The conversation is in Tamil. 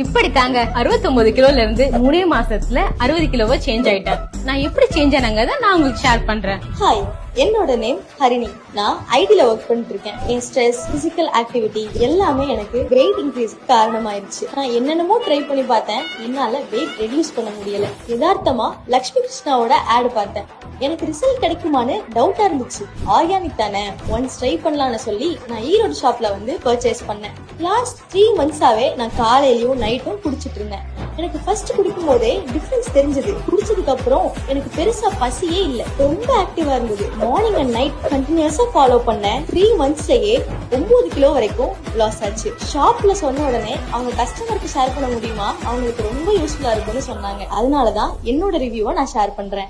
இப்படி தாங்க 69 கிலோல இருந்து 3 மாசத்துல 60 கிலோவா சேஞ்ச் ஆயிட்டேன். நான் எப்படி சேஞ்ச் ஆனாங்க நான் உங்களுக்கு ஷேர் பண்றேன். ஹாய், என்னோட நேம் ஹரிணி. நான் ஐடில ஒர்க் பண்ணிட்டு இருக்கேன். என் ஸ்ட்ரெஸ், பிசிக்கல் ஆக்டிவிட்டி எல்லாமே எனக்கு வெயிட் இன்க்ரீஸ் காரணமாயிருச்சு. நான் என்னென்னமோ ட்ரை பண்ணி பார்த்தேன், என்னால வெயிட் ரெடியூஸ் பண்ண முடியல. யதார்த்தமா லக்ஷ்மி கிருஷ்ணாவோட ஆட் பார்த்தேன். எனக்கு ரிசல்ட் கிடைக்குமான்னு டவுட்டா இருந்துச்சு. ஆர்கானிக் தானே, ஒன்ஸ் ட்ரை பண்ணலாம்னு சொல்லி நான் ஈரோடு ஷாப்ல வந்து பர்ச்சேஸ் பண்ணேன். லாஸ்ட் 3 மந்த்ஸாவே நான் காலையிலயும் நைட்டும் குடிச்சிட்டு இருந்தேன். எனக்கு ஃபர்ஸ்ட் குடிக்கும் போதே டிஃபரன்ஸ் தெரிஞ்சது. குடிச்சதுக்கு அப்புறம் எனக்கு பெருசா பசியே இல்ல, ரொம்ப ஆக்டிவா இருந்தது. மார்னிங் அண்ட் நைட் கண்டினியூஸா ஃபாலோ பண்ணேன். 3 மந்த்ஸ்லயே 9 கிலோ வரைக்கும் லாஸ் ஆச்சு. ஷாப்ல சொன்ன உடனே அவங்க கஸ்டமருக்கு ஷேர் பண்ண முடியுமா, அவங்களுக்கு ரொம்ப யூஸ்ஃபுல்லா இருக்கும்னு சொன்னாங்க. அதனாலதான் என்னோட ரிவ்யூவை நான் ஷேர் பண்றேன்.